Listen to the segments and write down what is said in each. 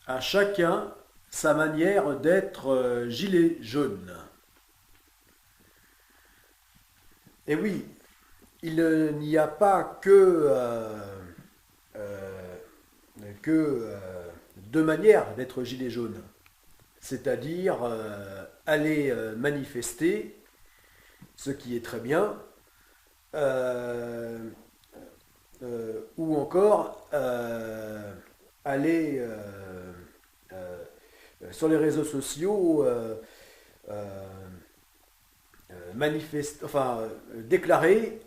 À chacun sa manière d'être gilet jaune. Et oui, il n'y a pas euh, que deux manières d'être gilet jaune. C'est-à-dire aller manifester, ce qui est très bien, euh, ou encore aller euh, sur les réseaux sociaux euh, déclarer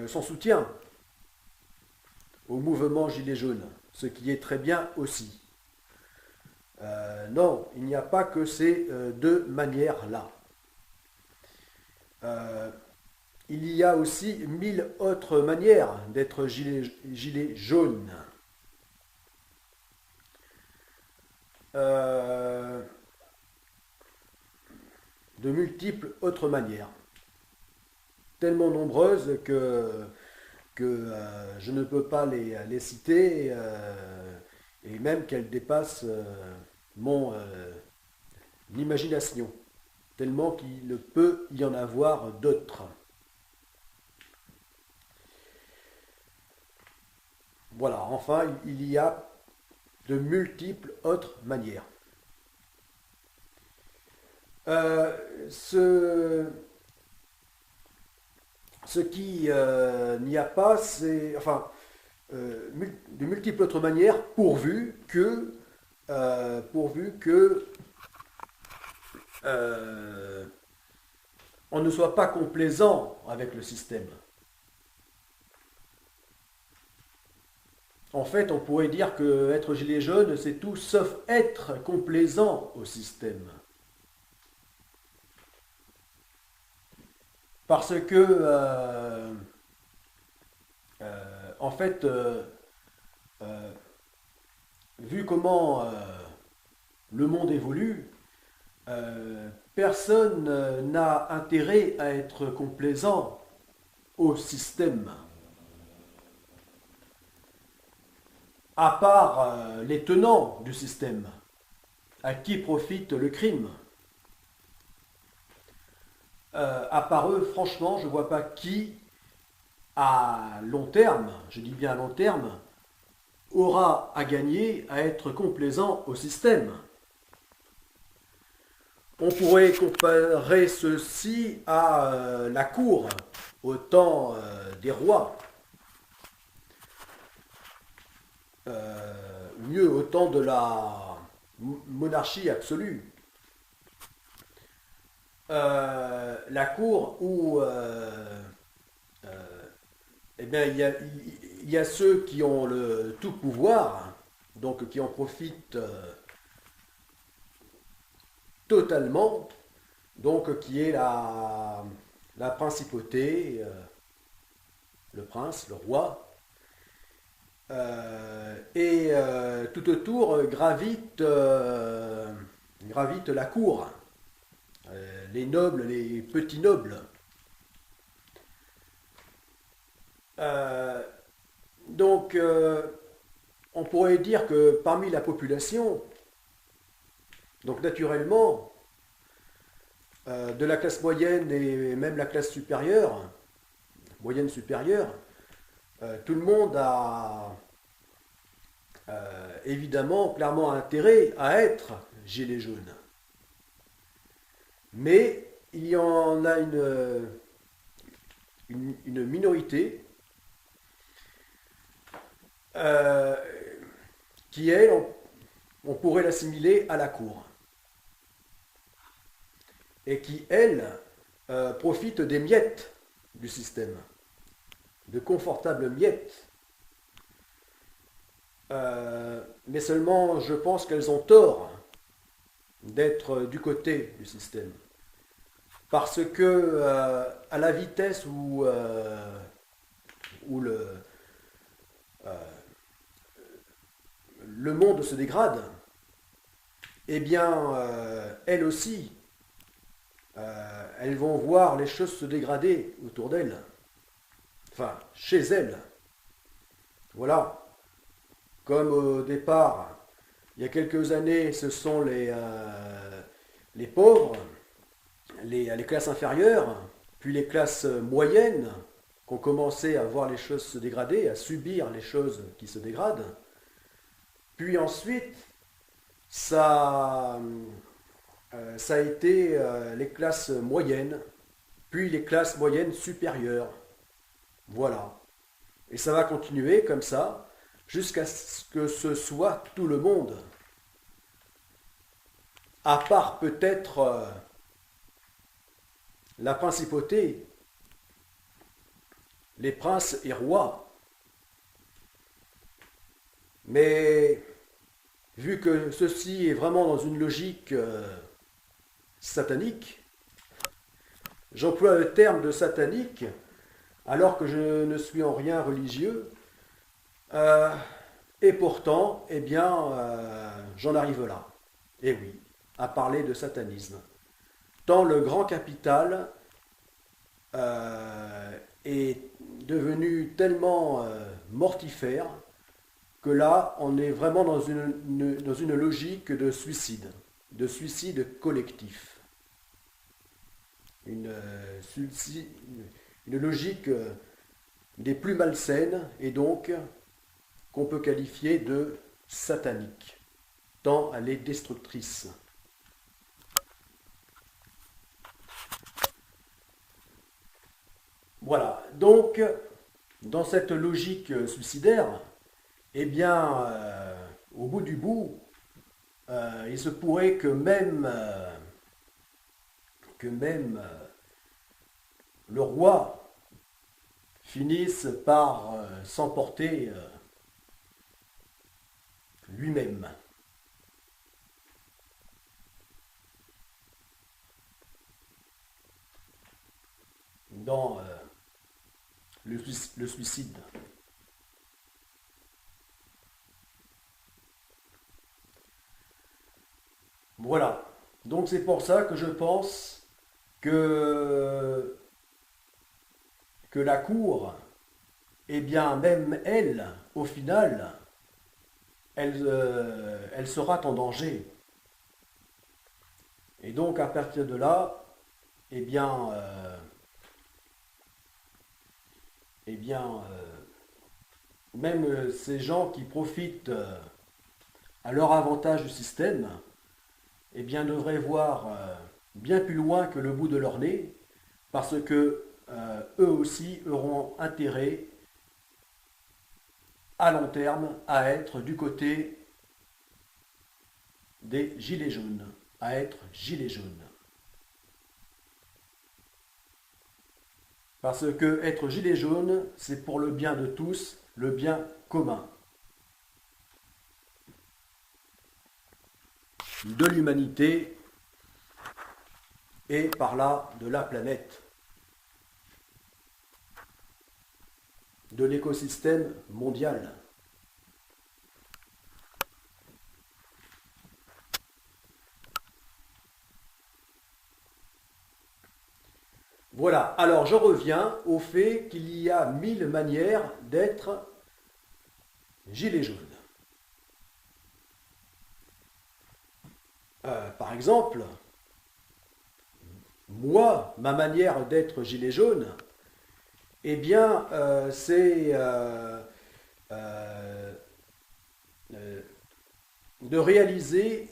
son soutien au mouvement Gilets jaunes, ce qui est très bien aussi. Non, il n'y a pas que ces deux manières-là. Euh, il y a aussi mille autres manières d'être gilet jaune. Euh, de multiples autres manières, tellement nombreuses que je ne peux pas les citer et même qu'elles dépassent mon imagination, tellement qu'il peut y en avoir d'autres. Voilà, enfin, il y a de multiples autres manières. Euh, ce, ce qui n'y a pas, c'est de multiples autres manières, pourvu que euh, on ne soit pas complaisant avec le système. En fait, on pourrait dire que être gilet jaune, c'est tout sauf être complaisant au système. Parce que, en fait, euh, vu comment le monde évolue, personne n'a intérêt à être complaisant au système, à part les tenants du système, à qui profite le crime. À part eux, franchement, je ne vois pas qui, à long terme, je dis bien à long terme, aura à gagner à être complaisant au système. On pourrait comparer ceci à la cour au temps des rois, ou mieux au temps de la monarchie absolue. La cour où eh bien, il y a ceux qui ont le tout pouvoir, donc qui en profitent totalement, donc qui est la principauté, le prince, le roi, et tout autour gravite la cour, les nobles, les petits nobles. Euh, donc, on pourrait dire que parmi la population, donc naturellement, de la classe moyenne et même la classe supérieure, moyenne supérieure, tout le monde a évidemment clairement intérêt à être gilet jaune. Mais il y en a une minorité euh, qui, elle, on pourrait l'assimiler à la cour. Et qui, elle, profite des miettes du système, de confortables miettes. Mais seulement, je pense qu'elles ont tort d'être du côté du système. Parce que, à la vitesse où le monde se dégrade, eh bien, elles aussi, elles vont voir les choses se dégrader autour d'elles, enfin, chez elles. Voilà, comme au départ, Il y a quelques années, ce sont les pauvres, les classes inférieures, puis les classes moyennes qui ont commencé à voir les choses se dégrader, à subir les choses qui se dégradent. Puis ensuite, ça, ça a été les classes moyennes, puis les classes moyennes supérieures. Voilà. Et ça va continuer comme ça jusqu'à ce que ce soit tout le monde. À part peut-être la principauté, les princes et rois. Mais vu que ceci est vraiment dans une logique satanique, j'emploie le terme de satanique alors que je ne suis en rien religieux, euh, et pourtant, eh bien, j'en arrive là. Et oui, à parler de satanisme. Tant le grand capital est devenu tellement mortifère que là, on est vraiment dans une logique de suicide collectif. Une, une logique des plus malsaines et donc qu'on peut qualifier de satanique, tant elle est destructrice. Voilà, donc dans cette logique suicidaire, eh bien, au bout du bout, il se pourrait que même le roi finisse par s'emporter lui-même. Dans le suicide. Voilà. Donc c'est pour ça que je pense que la Cour, eh bien même elle, au final, elle sera en danger. Et donc à partir de là, eh bien, eh bien même ces gens qui profitent à leur avantage du système, eh bien, devraient voir bien plus loin que le bout de leur nez, parce que eux aussi auront intérêt à long terme à être du côté des gilets jaunes, à être gilets jaunes. Parce que être gilet jaune, c'est pour le bien de tous, le bien commun. De l'humanité et par là de la planète, de l'écosystème mondial. Voilà, alors je reviens au fait qu'il y a 1000 manières d'être gilet jaune. Par exemple, moi, ma manière d'être gilet jaune, eh bien, c'est de réaliser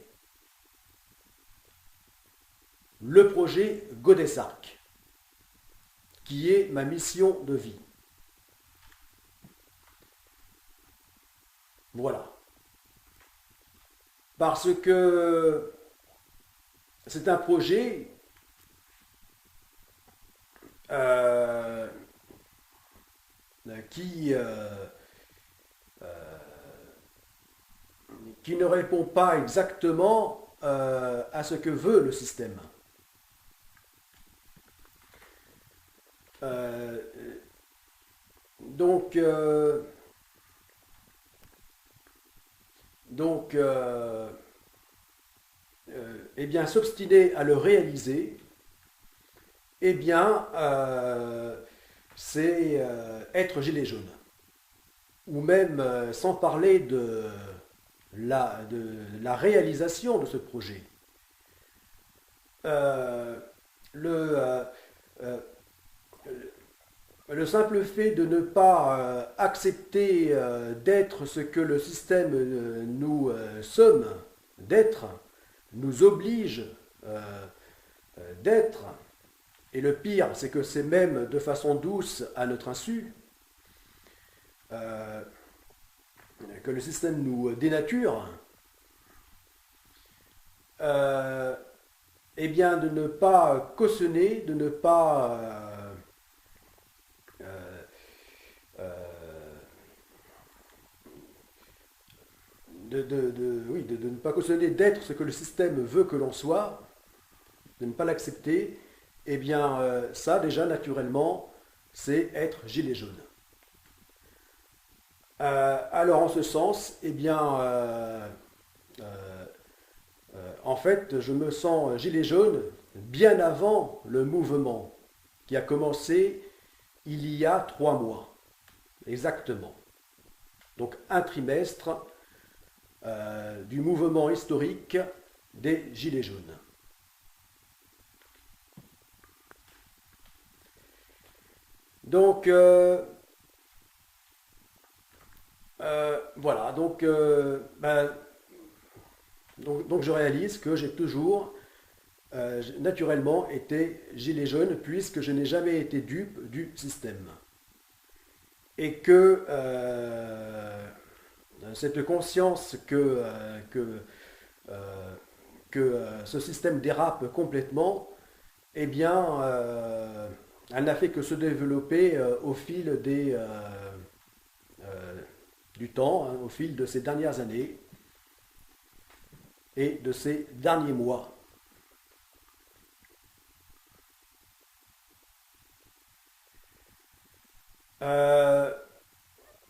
le projet Goddess Arc, qui est ma mission de vie. Voilà. Parce que c'est un projet euh, qui, qui ne répond pas exactement à ce que veut le système. Euh, donc, donc eh bien, s'obstiner à le réaliser, eh bien, c'est être gilet jaune. Ou même, sans parler la réalisation de ce projet. Euh, le, euh, euh, le simple fait de ne pas accepter d'être ce que le système nous sommes d'être, nous oblige d'être, et le pire, c'est que c'est même de façon douce à notre insu, euh, que le système nous dénature, euh, eh bien de ne pas cautionner, de ne pas euh, euh, oui, de ne pas cautionner d'être ce que le système veut que l'on soit, de ne pas l'accepter, eh bien ça déjà naturellement, c'est être gilet jaune. Alors en ce sens, eh bien, euh, en fait, je me sens gilet jaune bien avant le mouvement qui a commencé il y a 3 mois, exactement. Donc un trimestre du mouvement historique des gilets jaunes. Donc voilà, donc je réalise que j'ai toujours naturellement été gilet jaune puisque je n'ai jamais été dupe du système. Et que cette conscience que ce système dérape complètement, eh bien, elle n'a fait que se développer au fil euh, du temps, hein, au fil de ces dernières années et de ces derniers mois. Euh,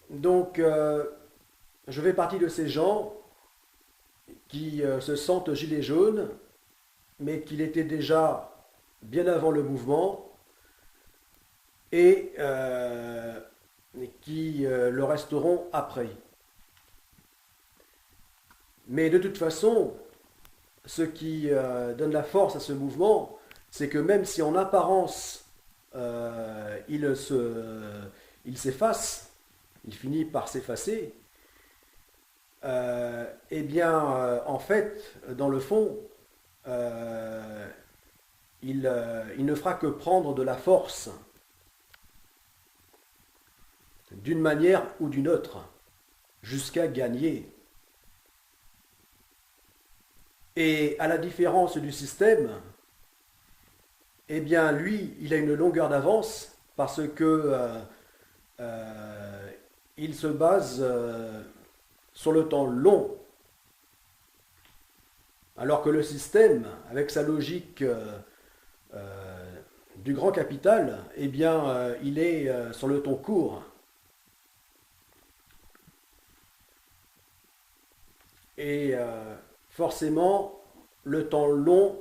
donc, je fais partie de ces gens qui se sentent gilets jaunes, mais qui l'étaient déjà bien avant le mouvement et qui le resteront après. Mais de toute façon, ce qui donne la force à ce mouvement, c'est que même si en apparence il s'efface, il finit par s'effacer, eh bien, en fait, dans le fond, euh, il ne fera que prendre de la force d'une manière ou d'une autre, jusqu'à gagner. Et à la différence du système, eh bien, lui, il a une longueur d'avance parce que euh, il se base sur le temps long, alors que le système, avec sa logique du grand capital, eh bien, il est sur le temps court. Et forcément, le temps long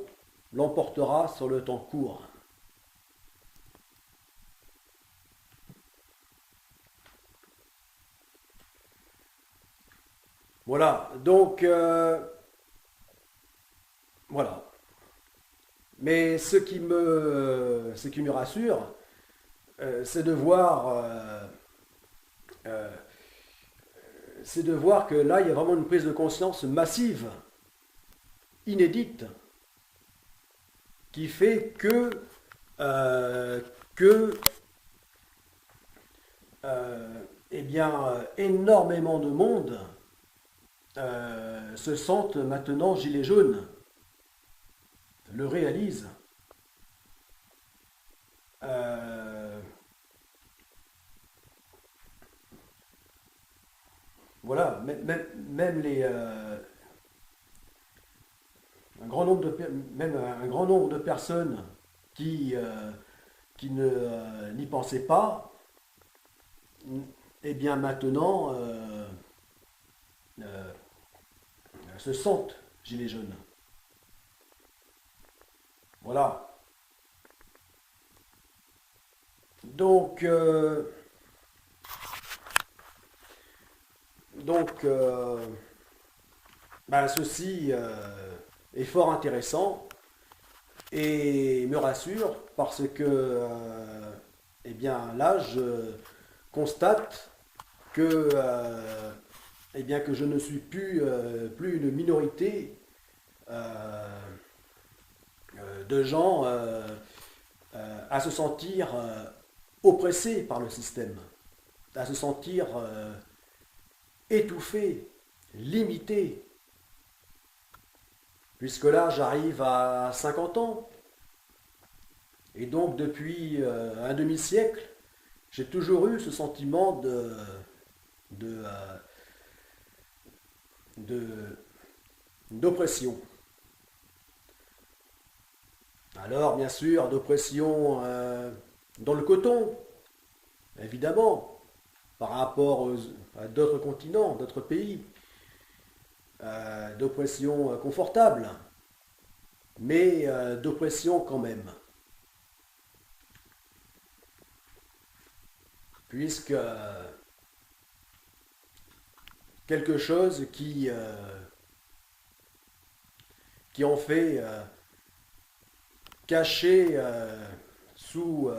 l'emportera sur le temps court. Voilà, donc voilà. Mais ce qui me rassure, c'est de voir, euh, c'est de voir que là, il y a vraiment une prise de conscience massive, inédite, qui fait euh, que eh bien, énormément de monde se sentent maintenant gilets jaunes, le réalisent. Euh, voilà, même même un grand nombre de personnes qui n'y pensaient pas, eh bien maintenant euh, se sentent gilets jaunes. Voilà. Donc, donc Ben, ceci est fort intéressant et me rassure parce que eh bien, là, je constate que, eh bien, que je ne suis plus une minorité euh, de gens à se sentir oppressés par le système, à se sentir étouffés, limités, puisque là j'arrive à 50 ans, et donc depuis un demi-siècle, j'ai toujours eu ce sentiment de, de- d'oppression. Alors bien sûr, d'oppression dans le coton, évidemment, par rapport à d'autres continents, d'autres pays, d'oppression confortable, mais d'oppression quand même, puisque quelque chose qui en fait caché sous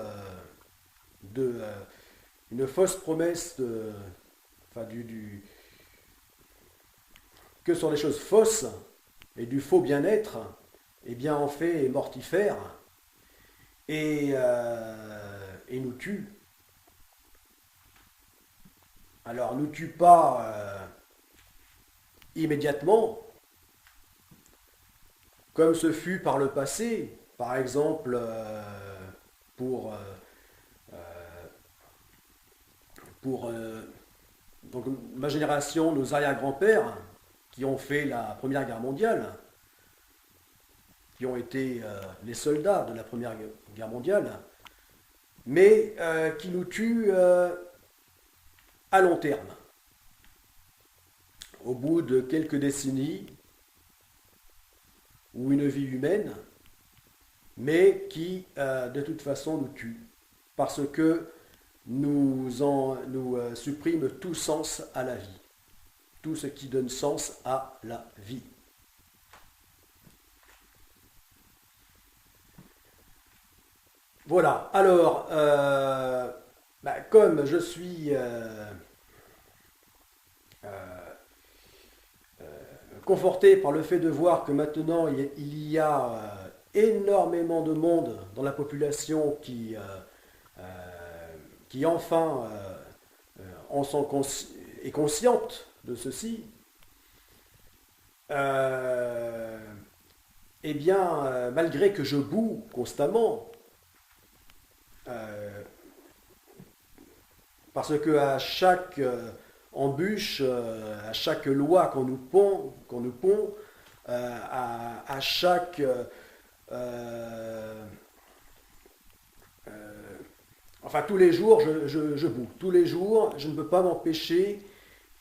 de, une fausse promesse enfin, que sur les choses fausses et du faux bien-être, eh bien en fait est mortifère et nous tue. Alors nous tue pas immédiatement, comme ce fut par le passé, par exemple pour, pour donc, ma génération, nos arrière-grands-pères, qui ont fait la Première Guerre mondiale, qui ont été les soldats de la Première Guerre mondiale, mais qui nous tuent à long terme. Au bout de quelques décennies, ou une vie humaine, mais qui de toute façon nous tue, parce que nous supprime tout sens à la vie, tout ce qui donne sens à la vie. Voilà, alors, bah, comme je suis conforté par le fait de voir que maintenant il y a énormément de monde dans la population qui enfin en sont est consciente de ceci, euh, eh bien, malgré que je boue constamment, euh, parce que à chaque embûche, à chaque loi qu'on nous pond, à chaque euh, enfin, tous les jours, je boue. Tous les jours, je ne peux pas m'empêcher,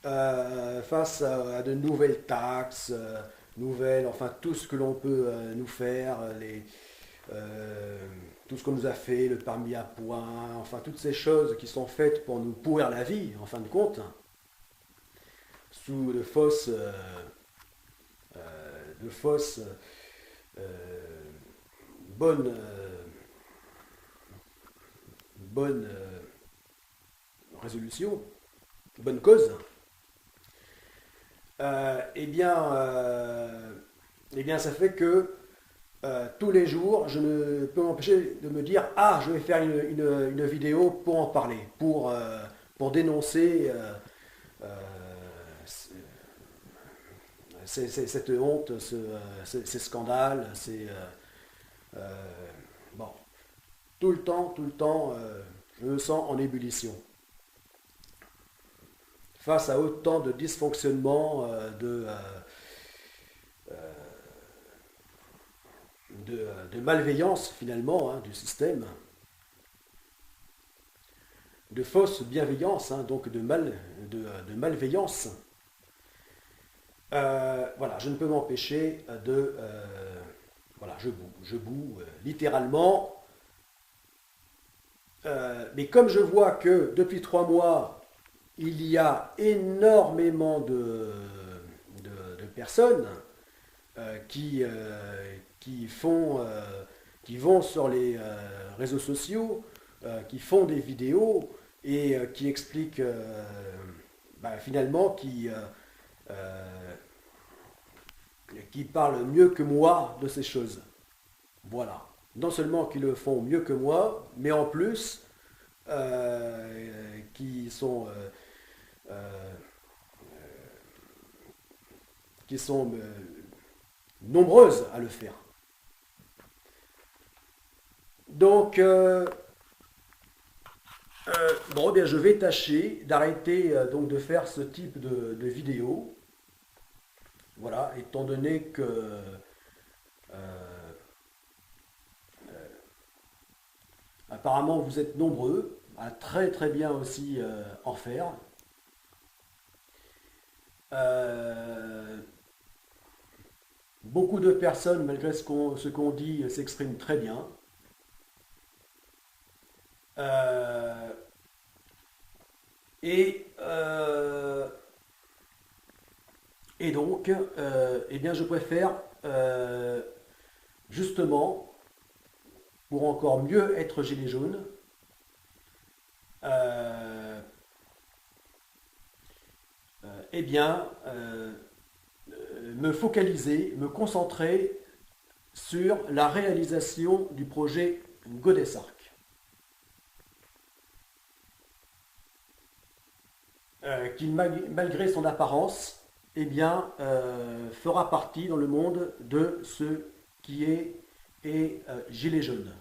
face à de nouvelles taxes, nouvelles, enfin, tout ce que l'on peut nous faire, euh, tout ce qu'on nous a fait, le permis à points, enfin, toutes ces choses qui sont faites pour nous pourrir la vie, en fin de compte, sous de fausses euh, bonnes, bonnes résolutions, bonnes causes. Eh bien, eh bien, ça fait que tous les jours, je ne peux m'empêcher de me dire, ah, je vais faire une vidéo pour en parler, pour dénoncer euh, cette honte, ces scandales, bon, tout le temps, je me sens en ébullition. Face à autant de dysfonctionnements, de malveillance finalement hein, du système, de fausse bienveillance, hein, donc de malveillance, voilà, je ne peux m'empêcher voilà, je boue littéralement. Mais comme je vois que depuis 3 mois, il y a énormément de personnes qui vont sur les réseaux sociaux, qui font des vidéos et qui expliquent finalement qui parlent mieux que moi de ces choses. Voilà. Non seulement qui le font mieux que moi, mais en plus qui sont nombreuses à le faire. Donc, bon, eh bien, je vais tâcher d'arrêter donc de faire ce type de vidéo. Voilà, étant donné que apparemment vous êtes nombreux à très très bien aussi en faire. Beaucoup de personnes, malgré ce qu'on dit, s'expriment très bien. Euh, et, euh, et donc, eh bien, je préfère justement, pour encore mieux être gilet jaune, eh bien, me focaliser, me concentrer sur la réalisation du projet Goddess Ark, qui malgré son apparence, eh bien, fera partie dans le monde de ce qui est gilet jaune,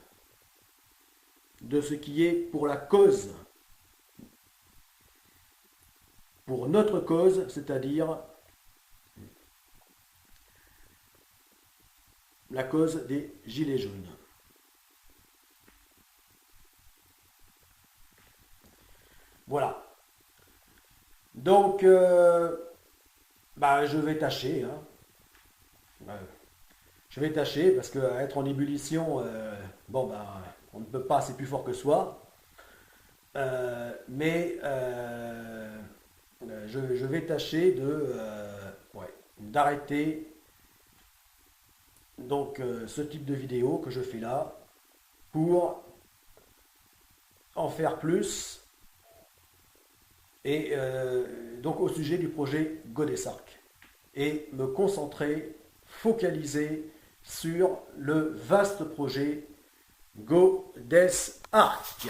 de ce qui est pour la cause, pour notre cause, c'est-à-dire la cause des gilets jaunes. Voilà. Donc, je vais tâcher. Hein. Je vais tâcher parce qu'être en ébullition, on ne peut pas, c'est plus fort que soi. Mais je vais tâcher d'arrêter donc ce type de vidéo que je fais là pour en faire plus et donc au sujet du projet Goddess Ark et me concentrer, focaliser sur le vaste projet Goddess Ark.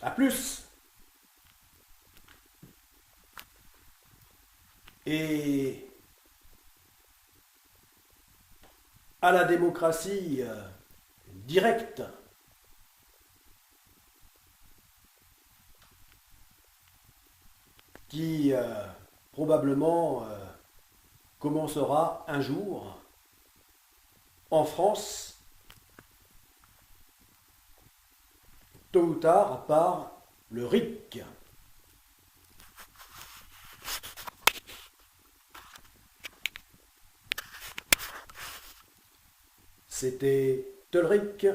A plus. Et à la démocratie directe, qui probablement commencera un jour en France, tôt ou tard, à part le RIC. C'était Tolric